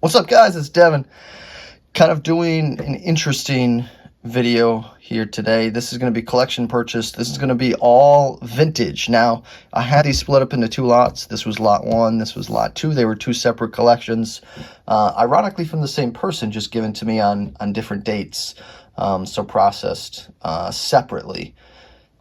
What's up, guys? It's Devin. Kind of doing an interesting video here today. This is going to be collection purchase. This is going to be all vintage. Now, I had these split up into two lots. This was lot one. This was lot two. They were two separate collections. Ironically, from the same person, just given to me on different dates. So processed separately.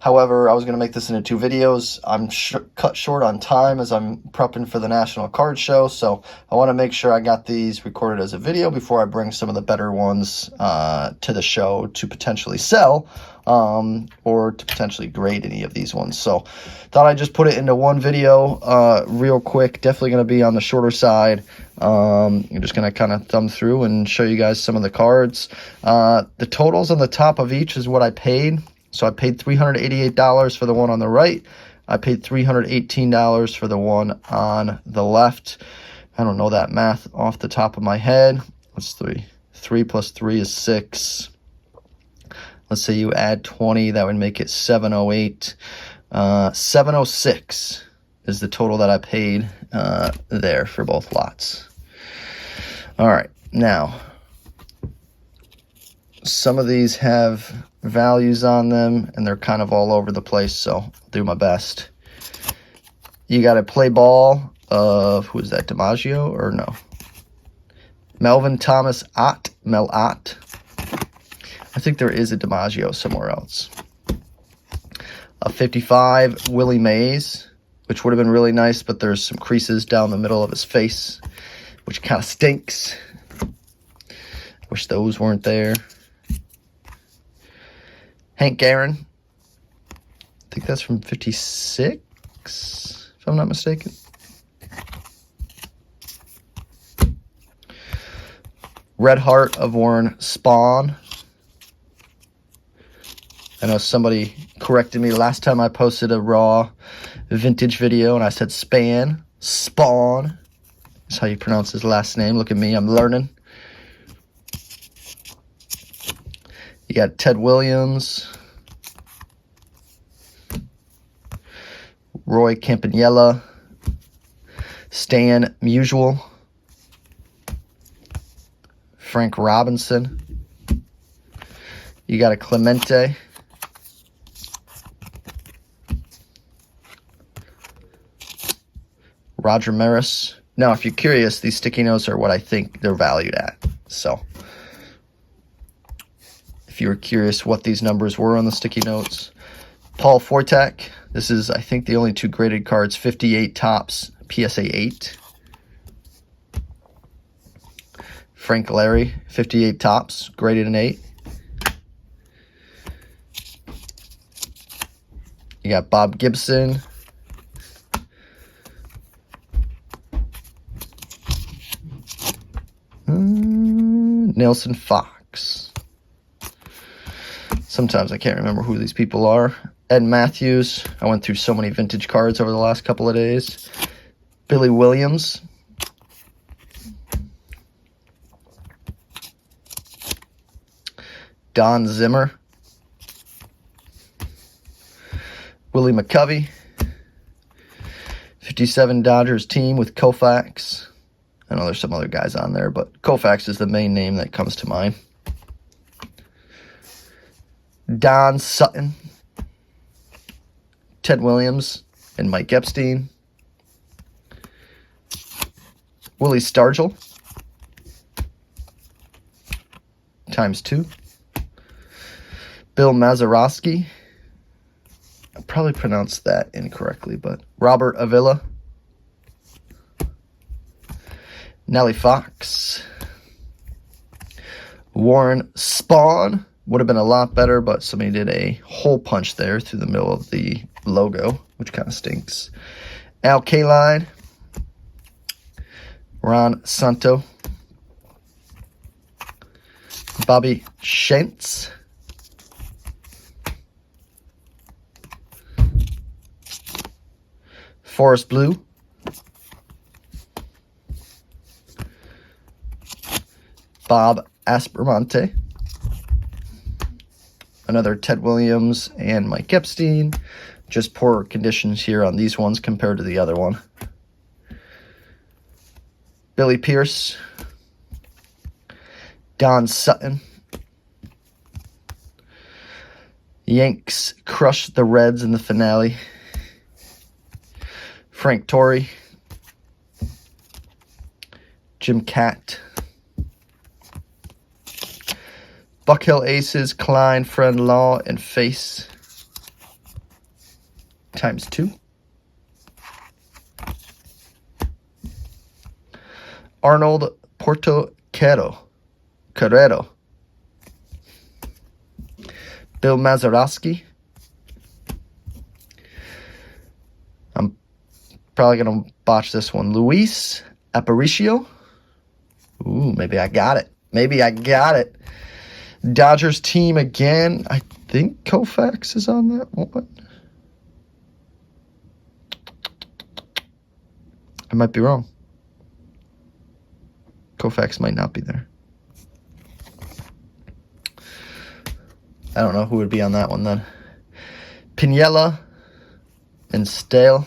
However, I was going to make this into two videos. I'm cut short on time as I'm prepping for the National Card Show, so I want to make sure I got these recorded as a video before I bring some of the better ones to the show to potentially sell or to potentially grade any of these ones. So thought I'd just put it into one video real quick. Definitely going to be on the shorter side. I'm just going to kind of thumb through and show you guys some of the cards. The totals on the top of each is what I paid. So I paid $388 for the one on the right. I paid $318 for the one on the left. I don't know that math off the top of my head. What's 3? 3 plus 3 is 6. Let's say you add 20. That would make it 708. 706 is the total that I paid there for both lots. All right. Now, some of these have values on them and they're kind of all over the place, so I'll do my best. You got to play ball of, who is that, DiMaggio or no? Melvin Thomas Ott, Mel Ott. I think there is a DiMaggio somewhere else. A 55, Willie Mays, which would have been really nice, but there's some creases down the middle of his face, which kind of stinks. Wish those weren't there. Hank Aaron, I think that's from 56, if I'm not mistaken. Red Heart of Warren Spahn. I know somebody corrected me last time I posted a raw vintage video and I said Spawn is how you pronounce his last name. Look at me, I'm learning. You got Ted Williams, Roy Campanella, Stan Musial, Frank Robinson. You got a Clemente. Roger Maris. Now, if you're curious, these sticky notes are what I think they're valued at. So, if you were curious what these numbers were on the sticky notes. Paul Fortak. This is, I think, the only two graded cards. 58 tops, PSA 8. Frank Larry, 58 tops, graded an 8. You got Bob Gibson. Nelson Fox. Sometimes I can't remember who these people are. Ed Matthews. I went through so many vintage cards over the last couple of days. Billy Williams. Don Zimmer. Willie McCovey. 57 Dodgers team with Koufax. I know there's some other guys on there, but Koufax is the main name that comes to mind. Don Sutton, Ted Williams, and Mike Epstein. Willie Stargell, ×2. Bill Mazeroski. I probably pronounced that incorrectly, but Robert Avila. Nellie Fox. Warren Spahn. Would have been a lot better, but somebody did a hole punch there through the middle of the logo, which kind of stinks. Al Kaline. Ron Santo. Bobby Shentz. Forest Blue. Bob Aspermonte. Another Ted Williams and Mike Epstein. Just poor conditions here on these ones compared to the other one. Billy Pierce. Don Sutton. Yanks crush the Reds in the finale. Frank Torrey. Jim Kaat. Buck Hill Aces, Klein, Friend, Law, and Face. ×2. Arnold Carrero. Bill Mazeroski. I'm probably going to botch this one. Luis Aparicio. Ooh, maybe I got it. Maybe I got it. Dodgers team again. I think Koufax is on that one. I might be wrong. Koufax might not be there. I don't know who would be on that one then. Piniella and Stahl.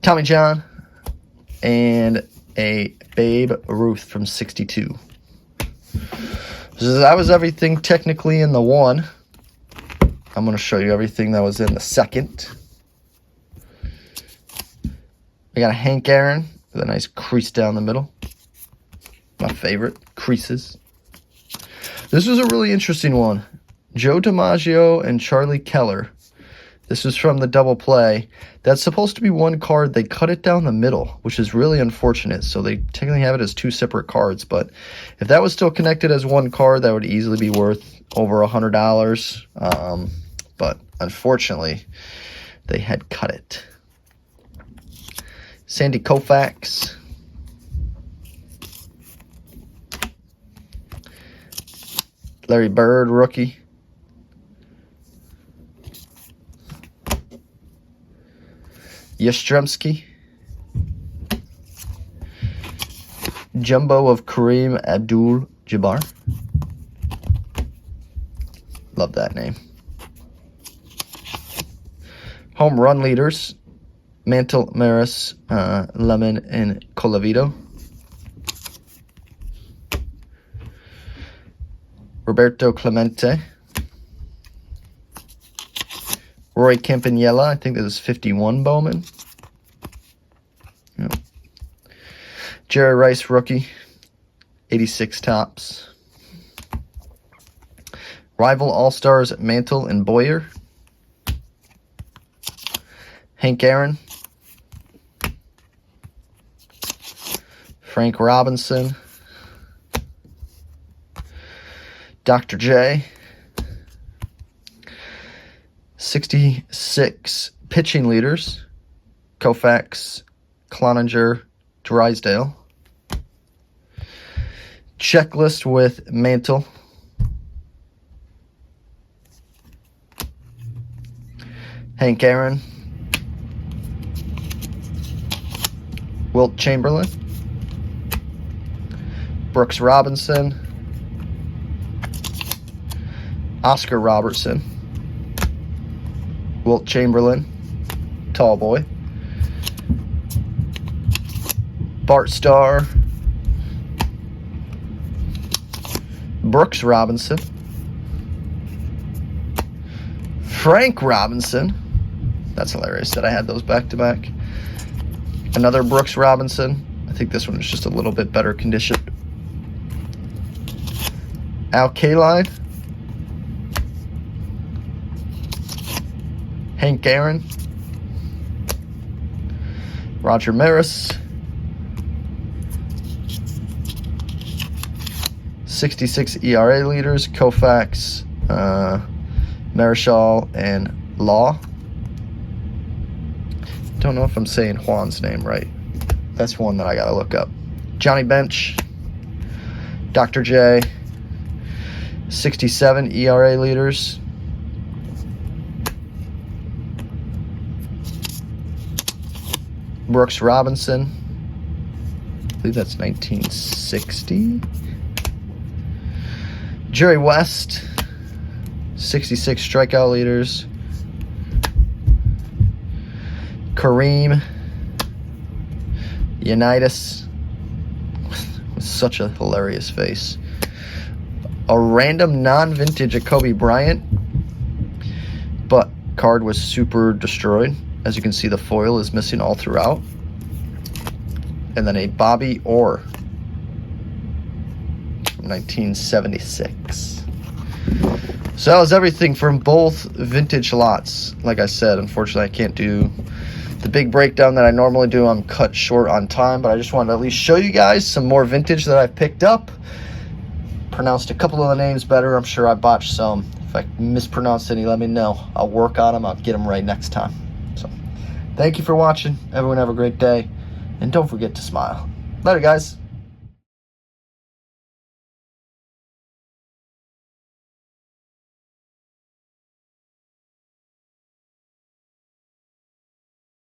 Tommy John. And a Babe Ruth from 62. So that was everything technically in the one. I'm going to show you everything that was in the second. We got a Hank Aaron with a nice crease down the middle. My favorite, creases. This was a really interesting one. Joe DiMaggio and Charlie Keller. This was from the double play. That's supposed to be one card. They cut it down the middle, which is really unfortunate. So they technically have it as two separate cards. But if that was still connected as one card, that would easily be worth over $100. But unfortunately, they had cut it. Sandy Koufax. Larry Bird, rookie. Yastrzemski. Jumbo of Kareem Abdul-Jabbar. Love that name. Home run leaders. Mantle, Maris, Lemon, and Colavito. Roberto Clemente. Roy Campanella, I think this is 51 Bowman. Yep. Jerry Rice, rookie. 86 tops. Rival All-Stars, Mantle and Boyer. Hank Aaron. Frank Robinson. Dr. J. 66 pitching leaders. Koufax, Cloninger, Drysdale. Checklist with Mantle. Hank Aaron. Wilt Chamberlain. Brooks Robinson. Oscar Robertson. Wilt Chamberlain. Tall boy. Bart Starr. Brooks Robinson. Frank Robinson. That's hilarious that I had those back to back. Another Brooks Robinson. I think this one is just a little bit better condition. Al Kaline. Hank Aaron. Roger Maris. 66 ERA leaders. Koufax, Marichal, and Law. Don't know if I'm saying Juan's name right. That's one that I gotta look up. Johnny Bench. Dr. J. 67 ERA leaders. Brooks Robinson. I believe that's 1960. Jerry West. 66 strikeout leaders. Kareem Unitas Such a hilarious face. A random non-vintage of Kobe Bryant, but card was super destroyed. As you can see, the foil is missing all throughout. And then a Bobby Orr from 1976. So that was everything from both vintage lots. Like I said, unfortunately I can't do the big breakdown that I normally do. I'm cut short on time, but I just wanted to at least show you guys some more vintage that I've picked up. Pronounced a couple of the names better. I'm sure I botched some. If I mispronounced any, let me know. I'll work on them. I'll get them right next time. So thank you for watching. Everyone have a great day. And don't forget to smile. Later, guys.